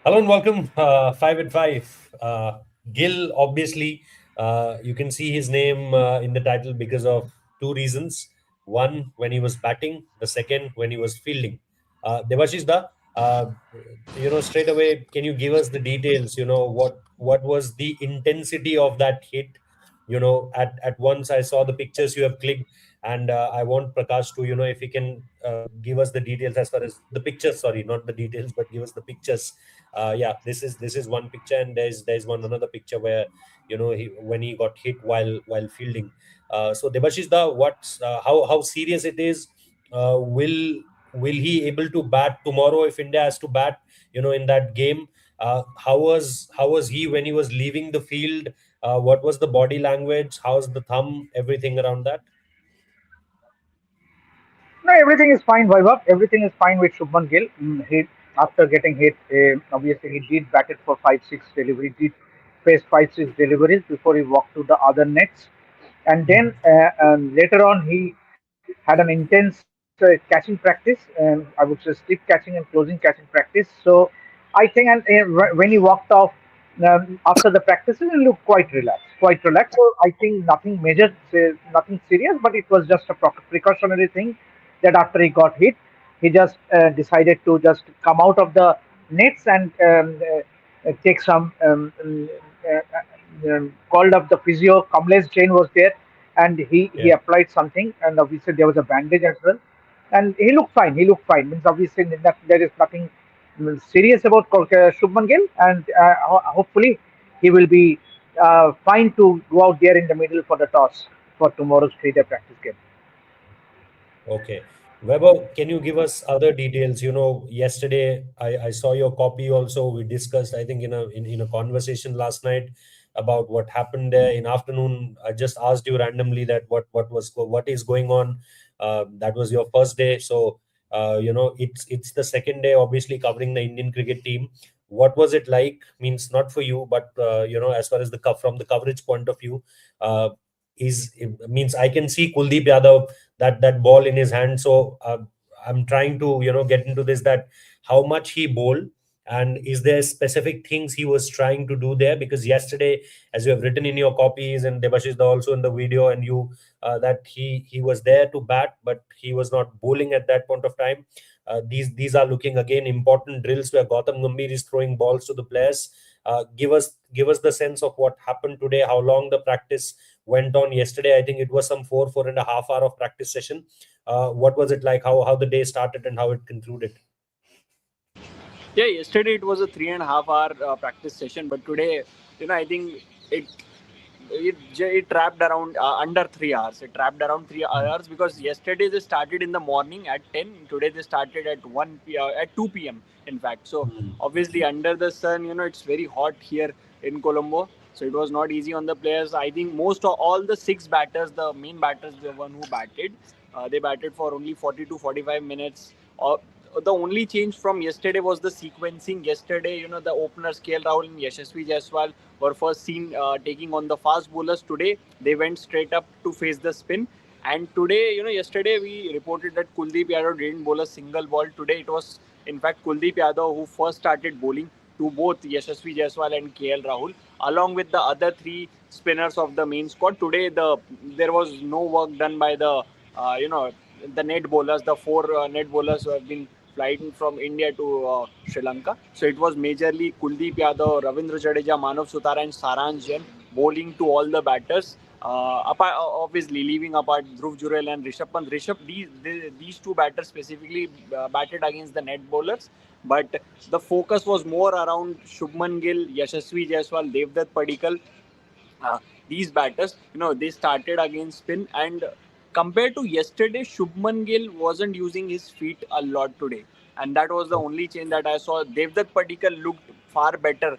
Hello and welcome, 5 at 5. Gill, obviously, you can see his name in the title because of two reasons. One, when he was batting, the second, when he was fielding. Devashish Da, straight away, can you give us the details? What was the intensity of that hit? At once I saw the pictures you have clicked, and I want Prakash to, if he can give us the details as far as the pictures. Sorry, not the details, but give us the pictures. Yeah, this is one picture, and there's one another picture where when he got hit while fielding. So Debashish Da, what's how serious it is? Will he able to bat tomorrow if India has to bat? In that game, how was he when he was leaving the field? What was the body language? How's the thumb? Everything around that. No, everything is fine, Vaibhav. Everything is fine with Shubman Gill. He, after getting hit, obviously he did bat it for 5-6 delivery. Did face 5-6 deliveries before he walked to the other nets, and then later on he had an intense catching practice. I would say stick catching and closing catching practice. So I think, and when he walked off after the practices, he looked quite relaxed. Quite relaxed. So I think nothing major, nothing serious, but it was just a precautionary thing that after he got hit, he just decided to just come out of the nets and take some called up the physio. Kamlesh Jain was there, and he Yeah. applied something, and obviously there was a bandage as well, and he looked fine. He looked fine. Means obviously that there is nothing serious about Shubman Gill, and hopefully he will be fine to go out there in the middle for the toss for tomorrow's three-day practice game. Okay. Weber, can you give us other details? Yesterday I saw your copy also. We discussed, I think, in a conversation last night about what happened there. In afternoon, I just asked you randomly that what is going on. That was your first day. So it's the second day, obviously, covering the Indian cricket team. What was it like? Means not for you, but as far as from the coverage point of view, uh, is means I can see Kuldeep Yadav, that ball in his hand. So I'm trying to get into this, that how much he bowled, and is there specific things he was trying to do there? Because yesterday, as you have written in your copies, and Debashish Da also in the video, and you that he was there to bat, but he was not bowling at that point of time. These are looking again important drills where Gautam Gambhir is throwing balls to the players. Give us the sense of what happened today, how long the practice went on yesterday. I think it was some 4.5 hour of practice session. What was it like? How the day started and how it concluded? Yeah, yesterday it was a 3.5 hour practice session, but today, I think it it wrapped around under 3 hours. It wrapped around 3 hours because yesterday they started in the morning at 10. Today they started at at 2 p.m. In fact, so Hmm. obviously under the sun, it's very hot here in Colombo. So it was not easy on the players. I think most of all the six batters, the main batters, the one who batted, they batted for only 40 to 45 minutes. The only change from yesterday was the sequencing. Yesterday, the openers KL Rahul and Yashasvi Jaiswal were first seen taking on the fast bowlers. Today, they went straight up to face the spin. And today, yesterday we reported that Kuldeep Yadav didn't bowl a single ball. Today, it was in fact Kuldeep Yadav who first started bowling to both Yashasvi Jaiswal and KL Rahul, along with the other three spinners of the main squad. Today, there was no work done by the net bowlers, the four net bowlers who have been flying from India to Sri Lanka. So it was majorly Kuldeep Yadav, Ravindra Jadeja, Manav Sutara, and Saransh Jain bowling to all the batters. Obviously, leaving apart Dhruv Jurel and Rishabh Pant. These two batters specifically batted against the net bowlers. But the focus was more around Shubman Gill, Yashasvi Jaiswal, Devdutt Padikkal, uh, these batters, they started against spin. And compared to yesterday, Shubman Gill wasn't using his feet a lot today. And that was the only change that I saw. Devdutt Padikkal looked far better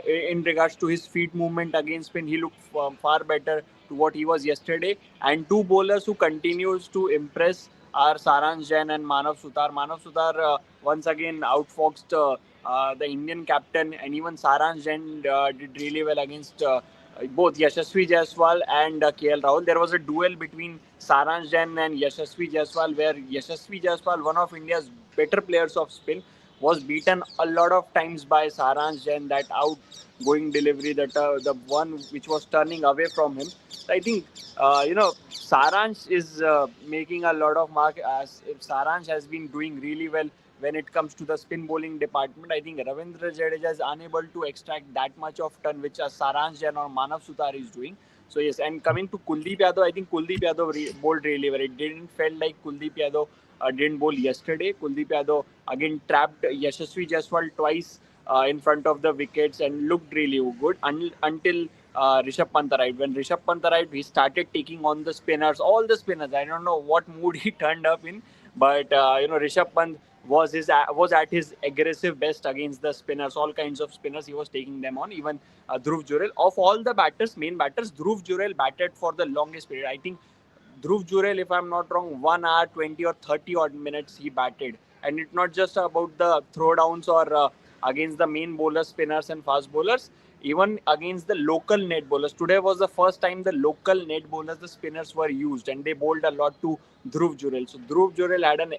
in regards to his feet movement against spin. He looked far better to what he was yesterday. And two bowlers who continues to impress are Saransh Jain and Manav Sutar. Manav Sutar once again outfoxed the Indian captain, and even Saransh Jain did really well against both Yashasvi Jaiswal and KL Rahul. There was a duel between Saransh Jain and Yashasvi Jaiswal, where Yashasvi Jaiswal, one of India's better players of spin, was beaten a lot of times by Saransh Jain, that outgoing delivery, that the one which was turning away from him. So I think Saransh is making a lot of mark, as if Saransh has been doing really well when it comes to the spin bowling department. I think Ravindra Jadeja is unable to extract that much of turn which Saransh Jain or Manav Sutar is doing. So yes, and coming to Kuldeep Yadav, I think Kuldeep Yadav bowled really well. It didn't felt like Kuldeep Yadav didn't bowl yesterday. Kuldeep Yadav again trapped Yashasvi Jaiswal twice in front of the wickets and looked really good until Rishabh Pant arrived. When Rishabh Pant arrived, he started taking on the spinners, all the spinners. I don't know what mood he turned up in, but Rishabh Pant was at his aggressive best against the spinners, all kinds of spinners. He was taking them on. Even Dhruv Jurel, of all the batters, main batters, Dhruv Jurel batted for the longest period. I think Dhruv Jurel, if I'm not wrong, 1 hour, 20 or 30 odd minutes he batted. And it's not just about the throwdowns or against the main bowlers, spinners, and fast bowlers, even against the local net bowlers. Today was the first time the local net bowlers, the spinners, were used, and they bowled a lot to Dhruv Jurel. So Dhruv Jurel had an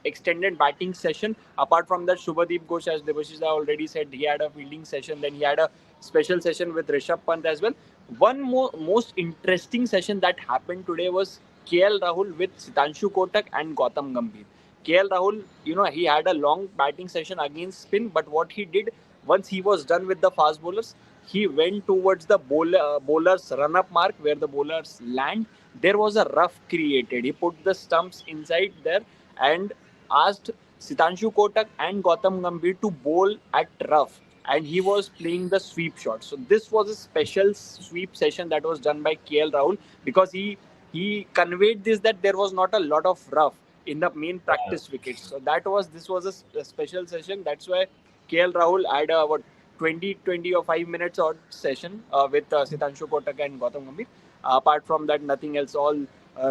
extended batting session. Apart from that, Shubhadeep Ghosh, as Debashish already said, he had a fielding session. Then he had a special session with Rishabh Pant as well. One most interesting session that happened today was KL Rahul with Sitanshu Kotak and Gautam Gambhir. KL Rahul, he had a long batting session against spin, but what he did once he was done with the fast bowlers, he went towards the bowlers run-up mark where the bowlers land. There was a rough created. He put the stumps inside there and asked Sitanshu Kotak and Gautam Gambhir to bowl at rough, and he was playing the sweep shot. So this was a special sweep session that was done by KL Rahul, because he conveyed this, that there was not a lot of rough in the main practice wickets. So this was a special session. That's why KL Rahul had a 20 or 5 minutes odd session with Sitanshu Kotak and Gautam Gambhir. Apart from that, nothing else, all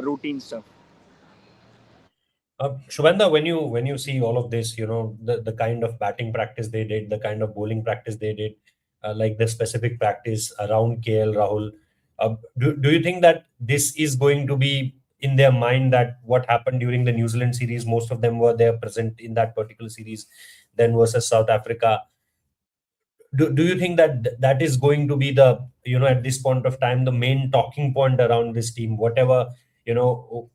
routine stuff. Shubhanda, when you see all of this, the kind of batting practice they did, the kind of bowling practice they did, like the specific practice around KL Rahul, do you think that this is going to be in their mind, that what happened during the New Zealand series, most of them were there present in that particular series, then versus South Africa? Do you think that that is going to be the, at this point of time, the main talking point around this team, whatever, you know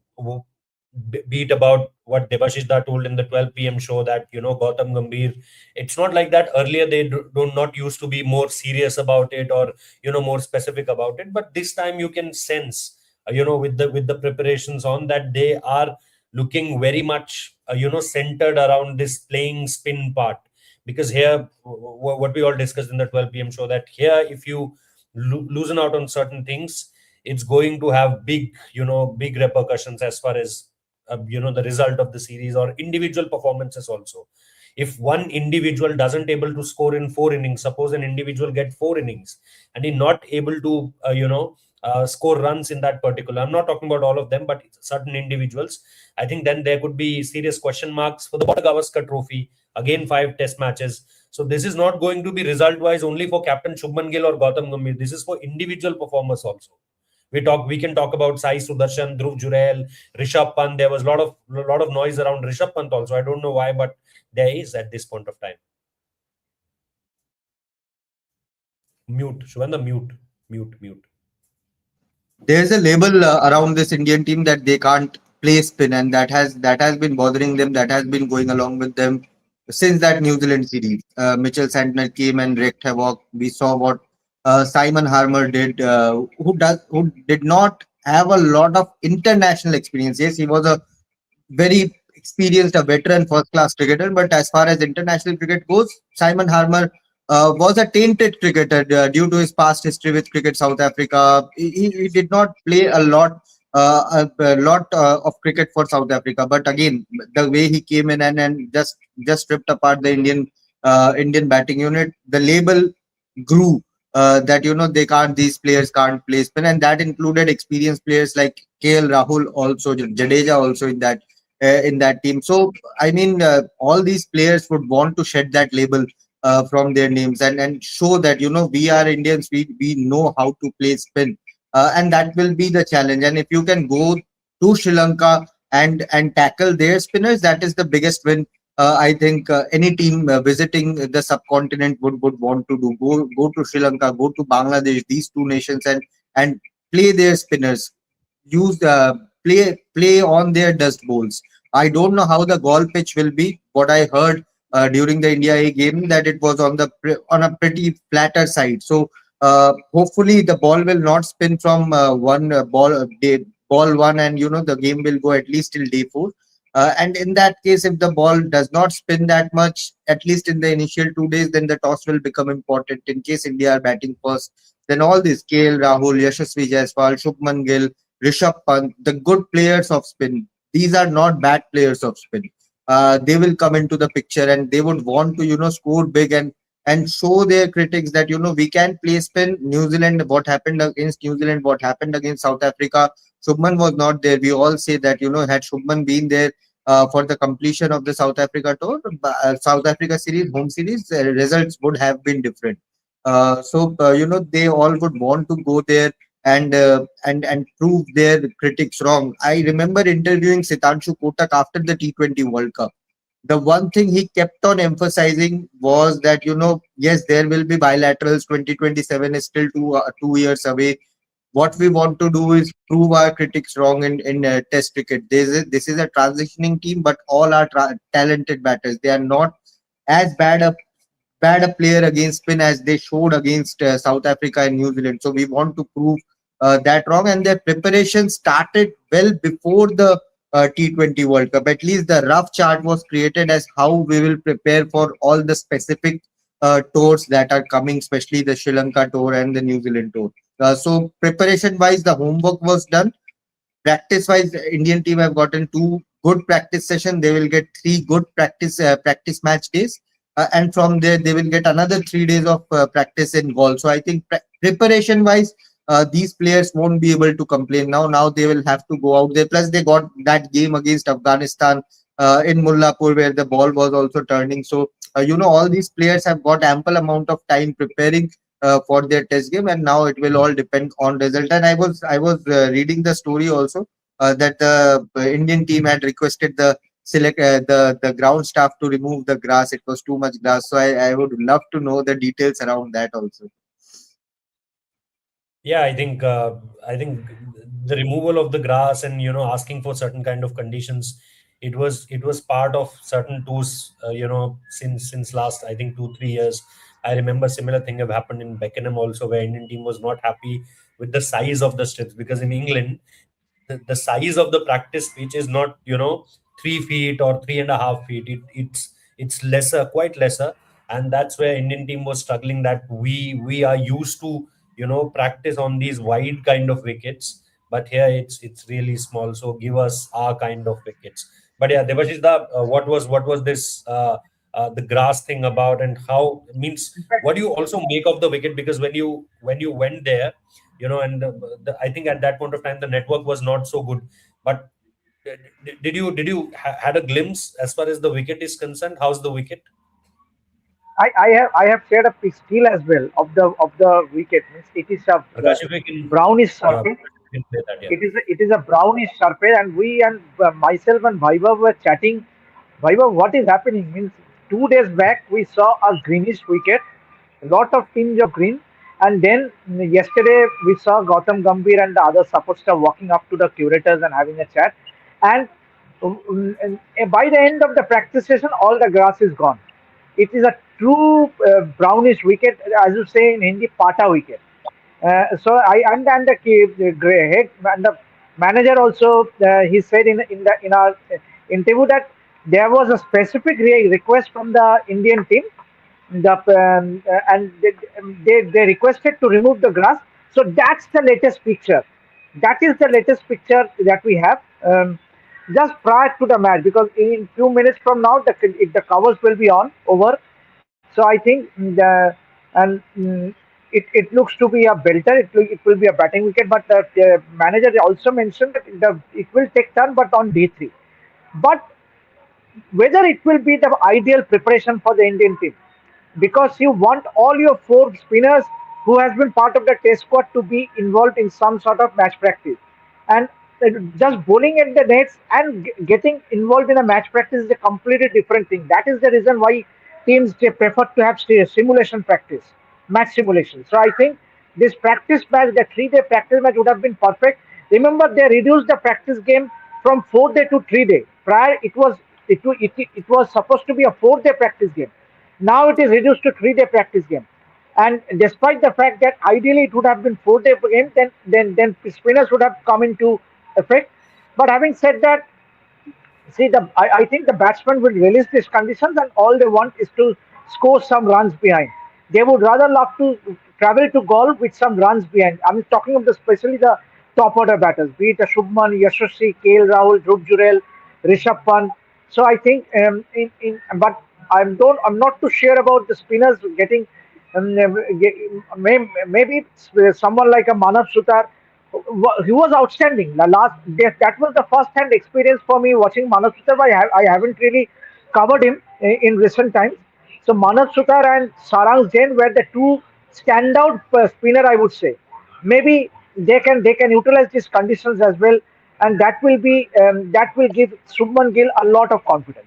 be it about what Debashishda told in the 12 p.m. show, that Gautam Gambhir, it's not like that earlier they do not used to be more serious about it, or more specific about it, but this time you can sense, with the preparations on, that they are looking very much centered around this playing spin part. Because here, what we all discussed in the 12 p.m. show, that here, if you loosen out on certain things, it's going to have big repercussions as far as the result of the series or individual performances also. If one individual doesn't able to score in 4 innings, suppose an individual get 4 innings and he not able to score runs in that particular, I'm not talking about all of them, but certain individuals, I think then there could be serious question marks for the Gavaskar trophy. Again, 5 test matches. So this is not going to be result wise only for Captain Shubman Gill or Gautam Gambhir. This is for individual performers also. We can talk about Sai Sudarshan, Dhruv Jurel, Rishabh Pant. There was a lot of noise around Rishabh Pant also. I don't know why, but there is at this point of time. Mute, Shubhanda, mute. There's a label around this Indian team that they can't play spin, and that has been bothering them. That has been going along with them since that New Zealand series. Mitchell Santner came and wreaked havoc. We saw what Simon Harmer did, who did not have a lot of international experience. Yes, he was a very experienced, a veteran first class cricketer. But as far as international cricket goes, Simon Harmer was a tainted cricketer due to his past history with Cricket South Africa. He did not play a lot of cricket for South Africa. But again, the way he came in and just ripped apart the Indian batting unit, the label grew that these players can't play spin, and that included experienced players like KL Rahul, also Jadeja, also in that team. So I mean, all these players would want to shed that label from their names and show that we are Indians, we know how to play spin, and that will be the challenge. And if you can go to Sri Lanka and tackle their spinners, that is the biggest win I think any team visiting the subcontinent would want to do. Go to Sri Lanka, go to Bangladesh, these two nations, and play their spinners. Use play on their dust bowls. I don't know how the golf pitch will be. What I heard during the India A game, that it was on a pretty flatter side. So hopefully the ball will not spin from one ball one, and the game will go at least till day four. And in that case, if the ball does not spin that much, at least in the initial 2 days, then the toss will become important. In case India are batting first, then all these KL Rahul, Yashasvi Jaiswal, Shubman Gill, Rishabh Pant, the good players of spin, these are not bad players of spin. They will come into the picture, and they would want to score big, and show their critics that we can play spin. New Zealand, what happened against New Zealand, what happened against South Africa, Shubman was not there. We all say that had Shubman been there for the completion of the South Africa tour, South Africa series, home series, results would have been different. So they all would want to go there and prove their critics wrong. I remember interviewing Sitanshu Kotak after the T20 World Cup. The one thing he kept on emphasizing was that yes, there will be bilaterals. 2027 is still 2 years away. What we want to do is prove our critics wrong in test cricket. This is a transitioning team, but all are talented batters. They are not as bad a player against spin as they showed against South Africa and New Zealand. So we want to prove that wrong, and their preparation started well before the T20 World Cup. At least the rough chart was created as how we will prepare for all the specific tours that are coming, especially the Sri Lanka tour and the New Zealand tour. So preparation wise, the homework was done. Practice wise, Indian team have gotten two good practice session. They will get three good practice match days, and from there they will get another 3 days of practice in golf. So I think preparation wise, these players won't be able to complain now. Now they will have to go out there. Plus they got that game against Afghanistan in Mullapur where the ball was also turning. So all these players have got ample amount of time preparing for their test game, and now it will all depend on result. And I was reading the story also that the Indian team had requested the ground staff to remove the grass. It was too much grass, so I would love to know the details around that also. Yeah, I think the removal of the grass and asking for certain kind of conditions, it was part of certain tours, since last, I think, 2 3 years. I remember similar thing have happened in Beckenham also, where Indian team was not happy with the size of the strips, because in England the size of the practice pitch is not 3 feet or 3.5 feet. It's lesser, quite lesser, and that's where Indian team was struggling, that we are used to practice on these wide kind of wickets, but here it's really small. So give us our kind of wickets. But yeah, Devashish, what was this the grass thing about, and how means In fact, what do you also make of the wicket? Because when you went there, and I think at that point of time the network was not so good. But did you had a glimpse as far as the wicket is concerned? How's the wicket? I have shared a still as well of the wicket. Means it is a Prakash, if we can, brownish surface. Prakash, if you can play that, yeah. It is a brownish surface, and we and myself and Vaibhav were chatting. Vaibhav, what is happening? Means 2 days back we saw a greenish wicket, a lot of tinge of green, and then yesterday we saw Gautam Gambhir and the other support staff walking up to the curators and having a chat, and, by the end of the practice session, all the grass is gone. It is a true brownish wicket, as you say in Hindi, pata wicket. So I understand the gray head and the manager also. He said in our interview that there was a specific request from the Indian team, and they requested to remove the grass. So that's the latest picture. That is the latest picture that we have. Just prior to the match, because in few minutes from now the covers will be on over. So I think and it looks to be a belter. It will be a batting wicket, but the manager also mentioned that it will take turn, but on day three. But whether it will be the ideal preparation for the Indian team, because you want all your four spinners who has been part of the test squad to be involved in some sort of match practice, and Just bowling at the nets and getting involved in a match practice is a completely different thing. That is the reason why teams they prefer to have simulation practice, match simulation. So I think this practice match, the 3 day practice match would have been perfect. Remember, they reduced the practice game from 4 day to 3 day. Prior, it was supposed to be a 4 day practice game. Now it is reduced to 3 day practice game. And despite the fact that ideally it would have been 4 day game, then spinners would have come into effect. But having said that, see, I think the batsmen will release these conditions, and all they want is to score some runs behind. They would rather love to travel to goal with some runs behind. I'm talking of especially the top order batters, be it a Shubman, Yashasvi, KL Rahul, Dhruv Jurel, Rishabh Pant. So I think but I'm not too sure about the spinners getting maybe someone like a Manav Sutar. He was outstanding. The last that was the first hand experience for me watching Manav Sutar. I haven't really covered him in recent times. So Manav Sutar and Sarang Jain were the two standout spinner, I would say. Maybe they can utilize these conditions as well, and that will give Shubman Gill a lot of confidence.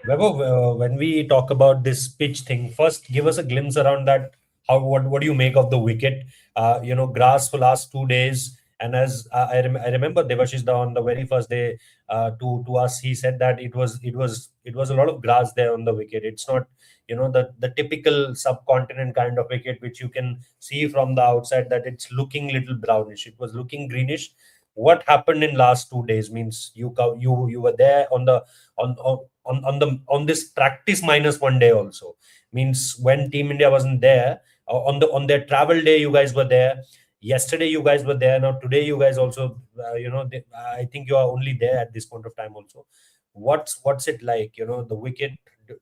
Vaibhav, when we talk about this pitch thing, first give us a glimpse around that. What do you make of the wicket? Grass for last 2 days, and as I remember Devashish Da on the very first day to us, he said that it was a lot of grass there on the wicket. It's not the typical subcontinent kind of wicket which you can see from the outside that it's looking little brownish. It was looking greenish. What happened in last 2 days means you were there on this practice minus 1 day also means when Team India wasn't there on their travel day you guys were there. Yesterday you guys were there. Now today you guys also I think you are only there at this point of time also. What's it like? The wicket.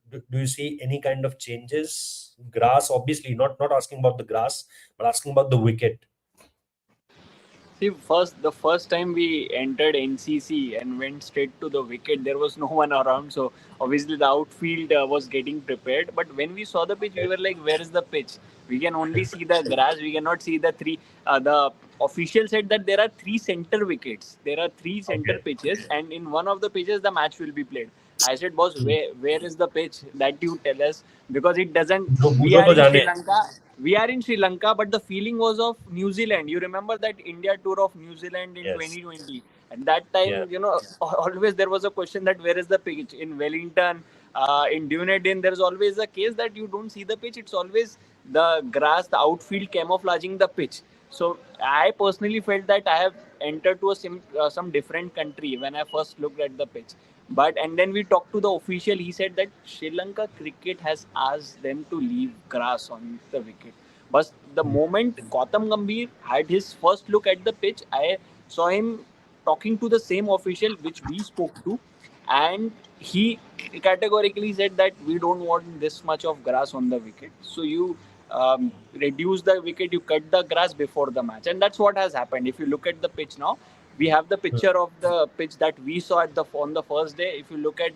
Do you see any kind of changes? Grass, obviously not asking about the grass, but asking about the wicket. See, the first time we entered NCC and went straight to the wicket, there was no one around. So obviously the outfield was getting prepared. But when we saw the pitch, we were like, "Where is the pitch? We can only see the grass. We cannot see the three." The official said that there are three center wickets. There are three center Okay. pitches, and in one of the pitches, the match will be played. I said, "Boss, Hmm. where is the pitch that you tell us? Because it doesn't. जो We बूझो are तो in Sri जाने. Lanka. We are in Sri Lanka, but the feeling was of New Zealand. You remember that India tour of New Zealand in Yes. 2020? At that Yeah. time, always there was a question that where is the pitch? In Wellington, in Dunedin, there is always a case that you don't see the pitch. It's always the grass, the outfield camouflaging the pitch. So I personally felt that I have entered to some different country when I first looked at the pitch. But and then we talked to the official. He said that Sri Lanka cricket has asked them to leave grass on the wicket. But the moment Gautam Gambhir had his first look at the pitch, I saw him talking to the same official which we spoke to, and he categorically said that we don't want this much of grass on the wicket. So you reduce the wicket, you cut the grass before the match, and that's what has happened. If you look at the pitch now, we have the picture of the pitch that we saw on the first day. If you look at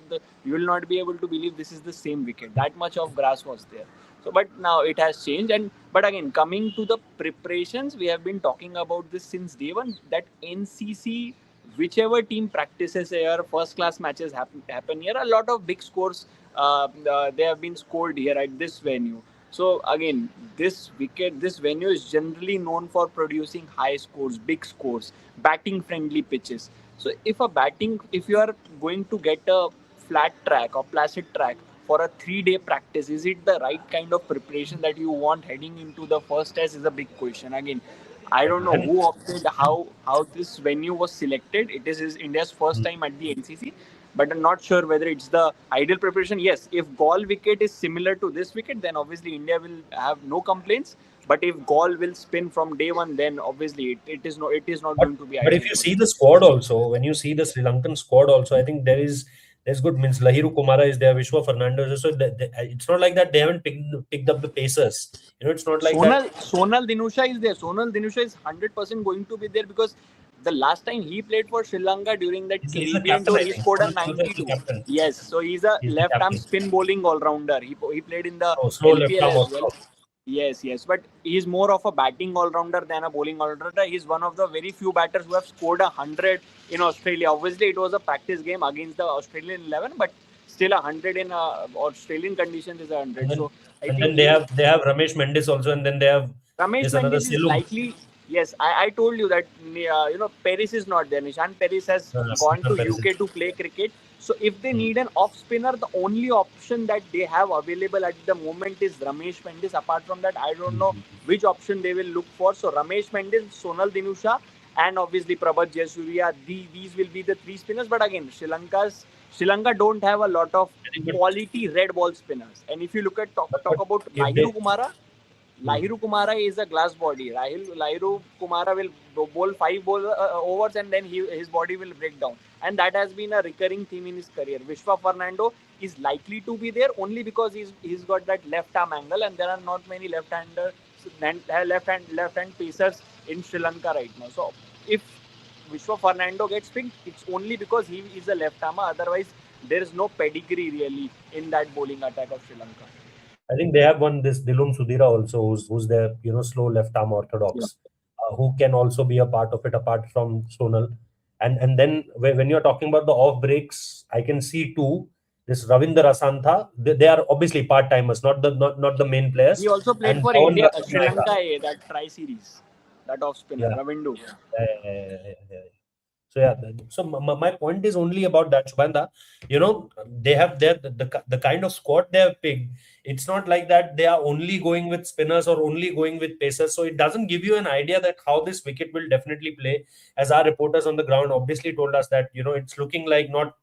you will not be able to believe this is the same wicket. That much of grass was there. So, but now it has changed. And but again, coming to the preparations, we have been talking about this since day one. That NCC, whichever team practices here, first class matches happen here. A lot of big scores they have been scored here at this venue. So again, this venue is generally known for producing high scores, big scores, batting friendly pitches. So if you are going to get a flat track or placid track for a 3 day practice, is it the right kind of preparation that you want heading into the first test is a big question. Again, I don't know And who opted how this venue was selected. It is India's first time at the NCC, but I'm not sure whether it's the ideal preparation. Yes, if Gaul wicket is similar to this wicket, then obviously India will have no complaints. But if Gaul will spin from day one, then obviously it is not but going to be but if ideal you for see India. the squad also, when you see the Sri Lankan squad also, I think there's good means Lahiru Kumara is there, Vishwa Fernandez. So it's not like that they haven't picked up the pacers. It's not like that. Sonal Dinusha is there. Sonal Dinusha is 100% going to be there because the last time he played for Sri Lanka during that He's the Caribbean captain, tour, I he think. scored a Sonal is the 92. captain. Yes, so he's a He's the left arm captain. spin bowling all rounder. He played in the Oh, slow left LPL arm as well. orthodox. Yes, yes, but he's more of a batting all-rounder than a bowling all-rounder. He's one of the very few batters who have scored 100 in Australia. Obviously, it was a practice game against the Australian 11, but still 100 in Australian conditions is a And 100. then So I and think then they have Ramesh Mendes also, and then they have Ramesh this another Mendes is Silum. likely. Yes, I told you that Paris is not there. Nishan Paris has gone to Sam Paris. UK to play cricket. So if they need an off spinner, the only option that they have available at the moment is Ramesh Mendes. Apart from that, I don't know Mm. which option they will look for. So Ramesh Mendes, Sonal Dinusha, and obviously Prabhat Jayasuriya. These will be the three spinners. But again, Sri Lanka don't have a lot of I think, but quality red ball spinners. And if you look at but talk about if they Lahiru Kumara. Hmm. Lahiru Kumara is a glass body. Lahiru Kumara will bowl overs and then his body will break down. And that has been a recurring theme in his career. Vishwa Fernando is likely to be there only because he's got that left arm angle and there are not many left hand pacers in Sri Lanka right now. So if Vishwa Fernando gets picked, it's only because he is a left armer. Otherwise, there is no pedigree really in that bowling attack of Sri Lanka. I think they have one this Dilum Sudhira also, who's their slow left arm Yeah. orthodox, who can also be a part of it apart from Sonal. And then when you're talking about the off breaks, I can see two. This Ravinder Asantha, they are obviously part timers, not the main He players. also played And for Pawan India, Sri Rattanayaka. Lanka, that tri series, that off spinner, Yeah. Ravindu. Yeah. So yeah, so my point is only about that, Shubhanda. They have the kind of squad they have picked. It's not like that they are only going with spinners or only going with pacers. So it doesn't give you an idea that how this wicket will definitely play. As our reporters on the ground obviously told us that it's looking like not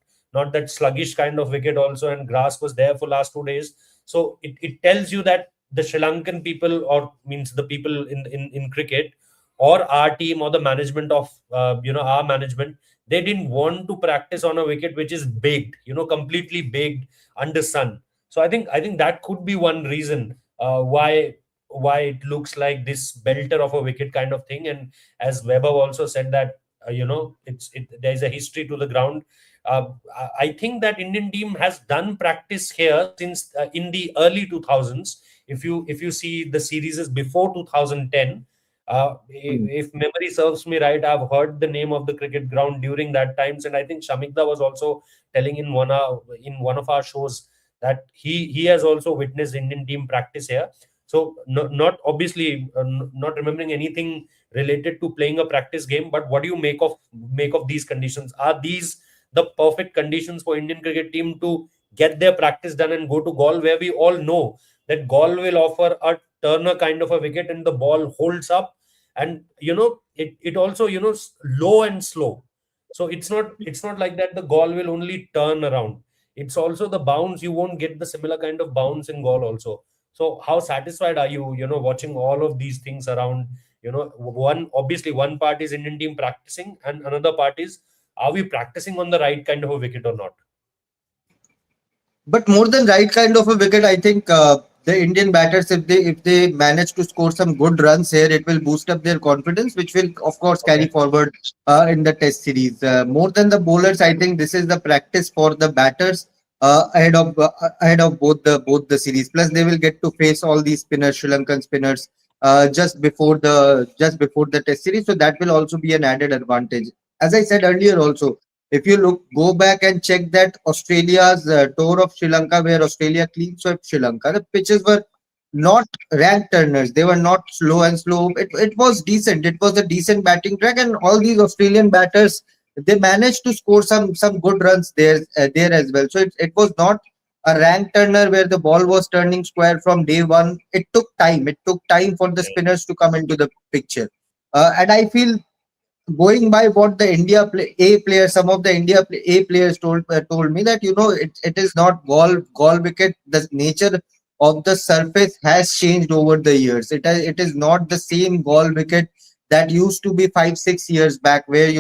that sluggish kind of wicket also, and grass was there for last 2 days. So it tells you that the Sri Lankan people, or means the people in cricket, or our team, or the management of our management, they didn't want to practice on a wicket which is baked, completely baked under sun. So I think that could be one reason why it looks like this belter of a wicket kind of thing. And as Weber also said that there's a history to the ground. I think that Indian team has done practice here since in the early 2000s. If you see the series before 2010, if memory serves me right, I've heard the name of the cricket ground during that times, and I think Shamikda was also telling in one of our shows that he has also witnessed Indian team practice here. So not obviously not remembering anything related to playing a practice game, but what do you make of these conditions? Are these the perfect conditions for Indian cricket team to get their practice done and go to Gaul, where we all know that Gaul will offer a Turner kind of a wicket and the ball holds up, and it also low and slow. So it's not like that the ball will only turn around. It's also the bounce. You won't get the similar kind of bounce in goal also. So how satisfied are you watching all of these things around? One part is Indian team practicing, and another part is, are we practicing on the right kind of a wicket or not? But more than right kind of a wicket, I think the Indian batters, if they manage to score some good runs here, it will boost up their confidence, which will of course carry Okay. forward in the Test series. More than the bowlers, I think this is the practice for the batters ahead of both the series. Plus, they will get to face all these spinners, Sri Lankan spinners, just before the Test series. So that will also be an added advantage. As I said earlier, also if you go back and check that Australia's tour of Sri Lanka, where Australia clean swept Sri Lanka, the pitches were not rank turners. They were not slow and slow. It was decent. It was a decent batting track, and all these Australian batters, they managed to score some good runs there as well. So it was not a rank turner where the ball was turning square from day one. It took time. It took time for the spinners to come into the picture. And I feel, going by what the A players, some of the A players told me, that it is not gall wicket. The nature of the surface has changed over the years. It is not the same gall wicket that used to be 5 6 years back, where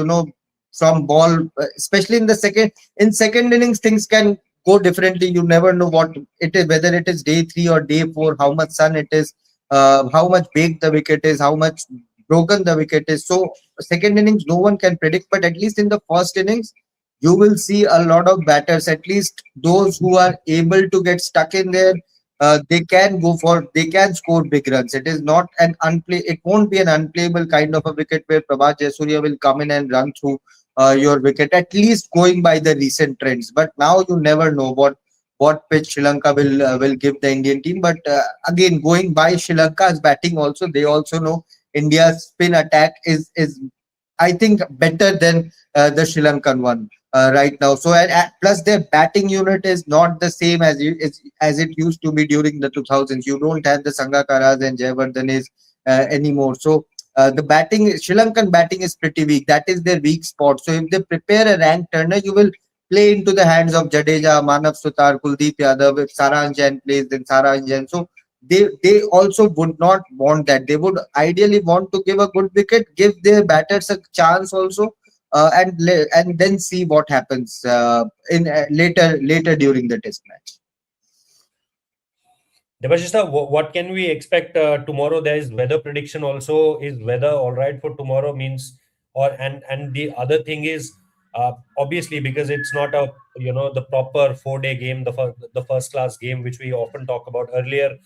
from ball, especially in second innings, things can go differently. You never know what it is, whether it is day 3 or day 4, how much sun it is, how much baked the wicket is, how much broken the wicket is. So second innings no one can predict, but at least in the first innings you will see a lot of batters, at least those who are able to get stuck in there, they can score big runs. It is not an unplay. It won't be an unplayable kind of a wicket where Prabhat Jayasuriya will come in and run through your wicket. At least going by the recent trends. But now you never know what pitch Sri Lanka will give the Indian team. But again, going by Sri Lanka's batting, also they also know India's spin attack is I think better than the Sri Lankan one right now. So and plus their batting unit is not the same as it used to be during the 2000s. You don't have the Sangakaras and Jayavardhanes anymore. So the batting, Sri Lankan batting is pretty weak. That is their weak spot. So if they prepare a rank turner, you will play into the hands of Jadeja, Manav Sutar, Kuldeep Yadav. If Saransh Jain plays, then Saransh Jain. So they also would not want that. They would ideally want to give a good wicket, give their batters a chance also, and then see what happens in later during the test match. Debashista, what can we expect tomorrow? There is weather prediction also. Is weather all right for tomorrow? Means or and the other thing is obviously because it's not a the proper 4 day game, the first class game which we often talk about earlier.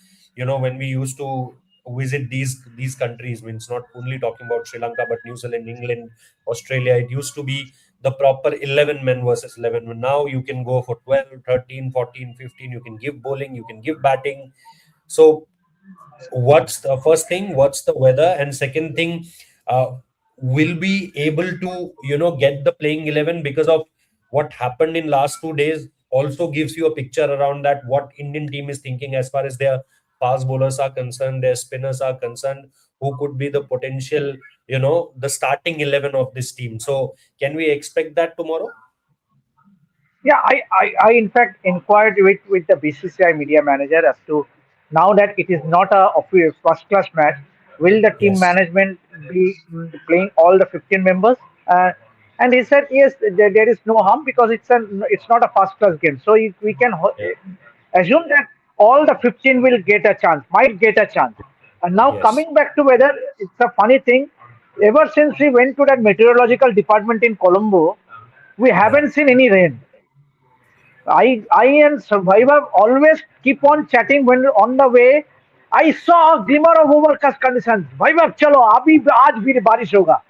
When we used to visit these countries, means not only talking about Sri Lanka but New Zealand, England, Australia. It used to be the proper 11 men versus 11. Now you can go for 12, 13, 14, 15. You can give bowling, you can give batting. So what's the first thing? What's the weather? And second thing, uh, will be able to get the playing 11 because of what happened in last 2 days. Also gives you a picture around that what Indian team is thinking as far as their fast bowlers are concerned, their spinners are concerned, who could be the potential, the starting 11 of this team. So can we expect that tomorrow? Yeah, I in fact inquired with the BCCI media manager as to now that it is not a first class match, will the team Yes. management be playing all the 15 members? And he said yes, there is no harm because it's not a first class game, so we can Yeah. assume that all the 15 will get a chance, might get a chance. And now Yes. coming back to weather, it's a funny thing. Ever since we went to that meteorological department in Colombo, we Yeah. haven't seen any rain. I and Survivor always keep on chatting when on the way. I saw a glimmer of overcast conditions. Vaibhav, chalo, abhi aaj bhi barish hoga.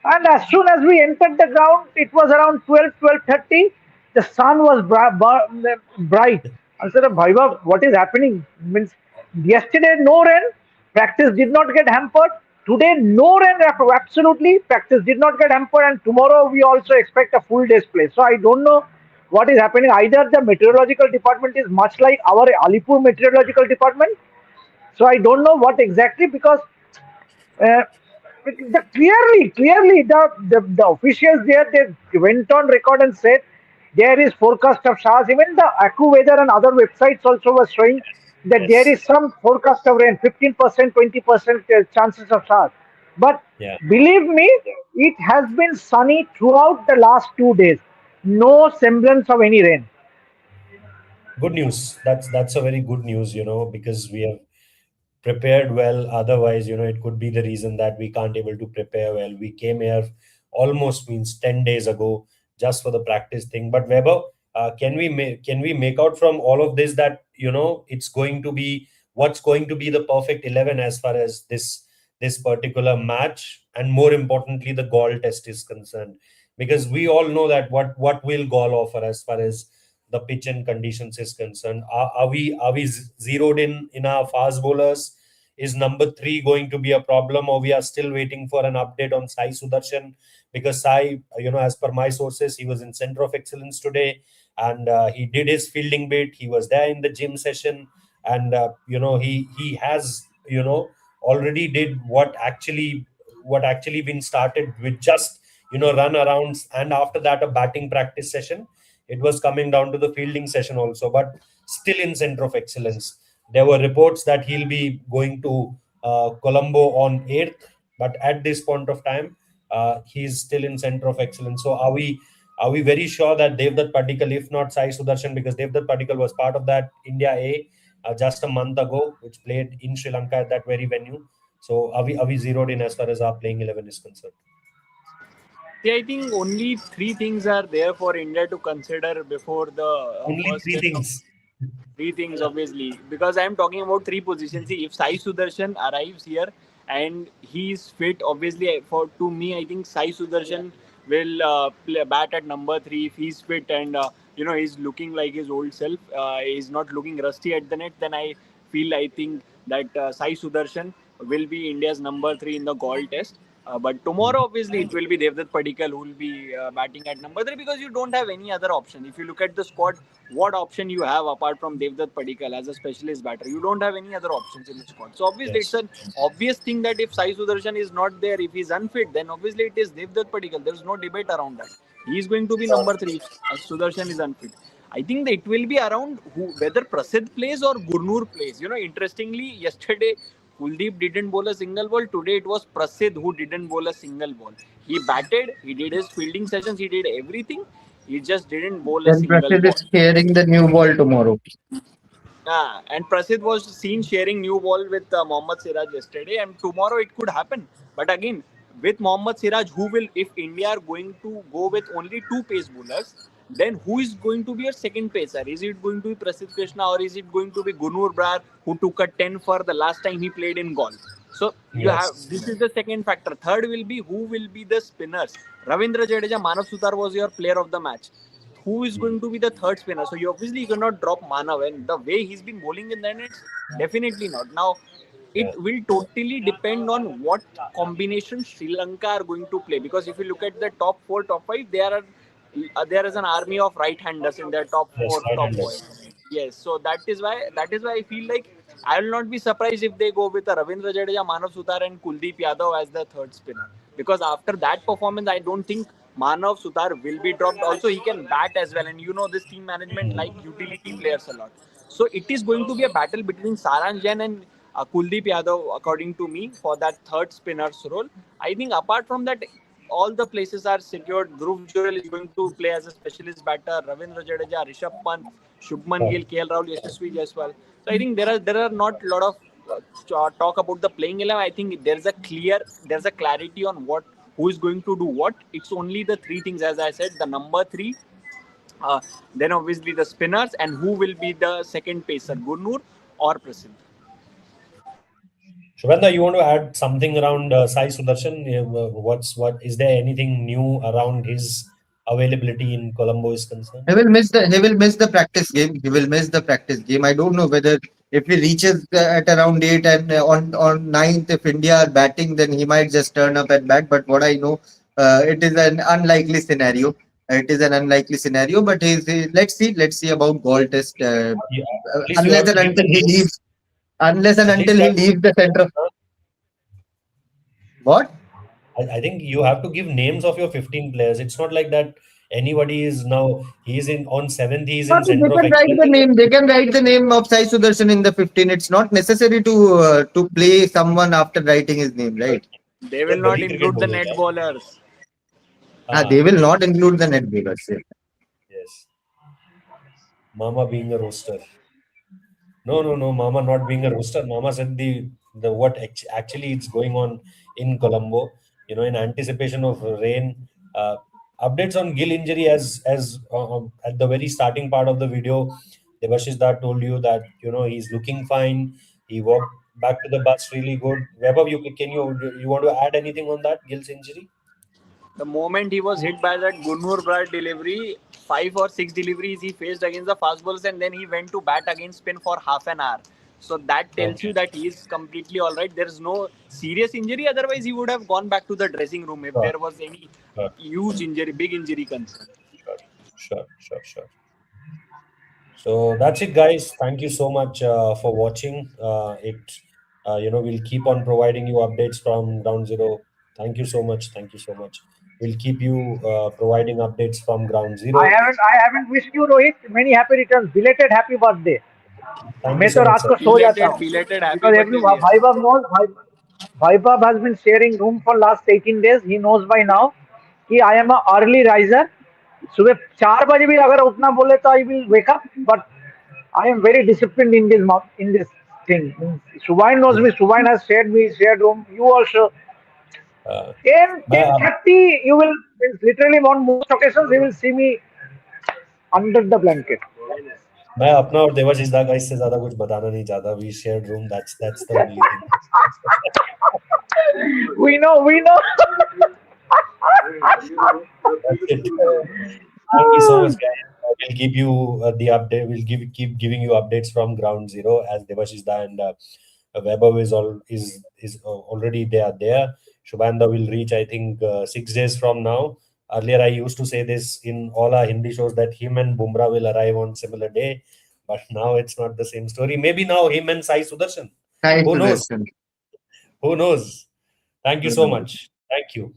And as soon as we entered the ground, it was around 12:30. The sun was bright. I said, Vaibhav, what is happening? Means yesterday no rain, practice did not get hampered. Today no rain, absolutely practice did not get hampered, and tomorrow we also expect a full day's play. So I don't know what is happening. Either the meteorological department is much like our Alipur meteorological department. So I don't know what exactly because uh, clearly, the officials there they went on record and said there is forecast of showers. Even the AccuWeather and other websites also were showing that there Yes. is some forecast of rain, 15%, 20% chances of showers. But Yeah. believe me, it has been sunny throughout the last 2 days. No semblance of any rain. Good news. That's a very good news, because we have prepared well. Otherwise, it could be the reason that we can't able to prepare well. We came here almost means 10 days ago just for the practice thing. But Weber, can we make out from all of this that it's going to be what's going to be the perfect 11 as far as this particular match, and more importantly the Gaul test is concerned, because we all know that what will Gaul offer as far as the pitch and conditions is concerned. Are we zeroed in our fast bowlers? Is number three going to be a problem, or we are still waiting for an update on Sai Sudarshan? Because Sai, as per my sources, he was in Center of Excellence today, and he did his fielding bit. He was there in the gym session, and he has already did what actually been started with just run arounds, and after that a batting practice session. It was coming down to the fielding session also, but still in Center of Excellence. There were reports that he'll be going to Colombo on 8th, but at this point of time, he's still in Center of Excellence. So are we very sure that Devdutt Padikkal, if not Sai Sudarshan, because Devdutt Padikkal was part of that India A just a month ago, which played in Sri Lanka at that very venue. So are we zeroed in as far as our playing 11 is concerned? See, I think only three things are there for India to consider before the Only first three test of things. Three things, obviously, because I'm talking about three positions. See, if Sai Sudarshan arrives here and he's fit, obviously, for to me, I think Sai Sudarshan will bat at number three if he's fit and he's looking like his old self. He's not looking rusty at the net. Then I think that Sai Sudarshan will be India's number three in the Gaul Test. But tomorrow, obviously, it will be Devdutt Padikkal who will be batting at number three because you don't have any other option. If you look at the squad, what option you have apart from Devdutt Padikkal as a specialist batter? You don't have any other options in the squad. So obviously, it's Yes. an obvious thing that if Sai Sudarshan is not there, if he's unfit, then obviously it is Devdutt Padikkal. There's no debate around that. He is going to be number three if Sudarshan is unfit. I think that it will be around whether Prasidh plays or Gurnur plays. Interestingly, yesterday Kuldeep didn't bowl a single ball. Today it was Prasidh who didn't bowl a single ball. He batted, he did his fielding sessions, he did everything. He just didn't bowl a Then single Prasid ball. is sharing the new ball tomorrow. And Prasidh was seen sharing new ball with Mohammad Siraj yesterday, and tomorrow it could happen. But again, with Mohammad Siraj, who will, if India are going to go with only two pace bowlers, then who is going to be a second pacer? Is it going to be Prasidh Krishna or is it going to be Gunur Brar, who took a 10 for the last time he played in Gaul? So you have Yes. this is the second factor. Third will be who will be the spinners. Ravindra Jadeja, Manav Sutar was your player of the match. Who is going to be the third spinner? So you obviously cannot drop Manav, and the way he's been bowling in the nets, definitely not. Now, it Yeah. will totally depend on what combination Sri Lanka are going to play. Because if you look at the top four, top five, there is an army of right-handers in their top Yes. four, top five. Right-handers. Yes, so that is why I feel like I will not be surprised if they go with a Ravindra Jadeja, Manav Sutar, and Kuldeep Yadav as the third spinner. Because after that performance, I don't think Manav Sutar will be dropped. Also, he can bat as well, and this team management like utility players a lot. So it is going to be a battle between Saran Jain and Kuldeep Yadav, according to me, for that third spinner's role. I think apart from that, all the places are secured. Dhruv Jurel is going to play as a specialist batter. Ravindra Jadeja, Rishabh Pant, Shubman Right. Gill, KL Rahul, Yashasvi Jaiswal. So I think there are not a lot of talk about the playing 11. I think there's a clarity on who is going to do what. It's only the three things, as I said, the number three, uh, then obviously the spinners, and who will be the second pacer, Gurnur or Prasidh. Shubhanda, you want to add something around Sai Sudarshan? What is there anything new around his availability in Colombo is concerned? He will miss the practice game. He will miss the practice game. I don't know whether if he reaches at around 8 and on ninth, if India are batting, then he might just turn up and bat. But what I know, it is an unlikely scenario. It is an unlikely scenario. But let's see about Gaul Test. Yeah, at least you Unless have to and give the until he names. leaves, unless and At least until you he have to leaves the center. What? I think you have to give names of your 15 players. It's not like that anybody is now he's in on seventh, he's No, in they center of can write the excellence. name. They can write the name of Sai Sudarshan in the 15. It's not necessary to play someone after writing his name, right? They will They're not gully cricket include the bowlers, net huh? bowlers. They Ah, will not include the net bowlers. Yeah. yes. Mama being a roaster. No, no, no. Mama not being a rooster. Mama said the what actually it's going on in Colombo. In anticipation of rain. Uh, Updates on Gill injury as at the very starting part of the video, Devashish Dar told you that he's looking fine. He walked back to the bus really good. Webber, you want to add anything on that Gill's injury? The moment he was hit by that Gurnur Brad delivery, 5 or 6 deliveries he faced against the fast bowlers, and then he went to bat against spin for half an hour. So that tells you Okay, that he is completely all right. There is no serious injury. Otherwise, he would have gone back to the dressing room if sure, there was any sure, huge injury, big injury concern. sure, sure, sure, sure. So that's it, guys. Thank you so much for watching. We'll keep on providing you updates from Ground Zero. Thank you so much. Thank you so much. We'll keep you providing updates from Ground Zero. I haven't wished you Rohit many happy returns. Belated happy birthday. Thank you मैं so तो much, रात sir. को सो जाता Belated, हूँ belated happy because every birthday, dear. Vaibhav knows Vaibhav has been sharing room for last 18 days. He knows by now कि I am a early riser. सुबह 4 बजे भी अगर उठना बोले तो I will wake up. But I am very disciplined in this thing. Subain knows me. Subain has shared room. You also. Uh, 10, my, 10:30, you will literally on most occasions you will see me under the blanket. मैं अपना और देवाशीष दा का इससे ज्यादा कुछ बताना नहीं चाहता. We shared room. That's the only thing. We know, we know. That's it. Thank you so much, guys. We'll give you the update. We'll keep giving you updates from ground zero as Devashish Da and Weber is already they are there. Shubhanda will reach, I think, 6 days from now. Earlier, I used to say this in all our Hindi shows that him and Bumrah will arrive on similar day, but now it's not the same story. Maybe now him and Sai Sudarshan. Nice Who knows? suggestion. Who knows? Thank you so much. Thank you.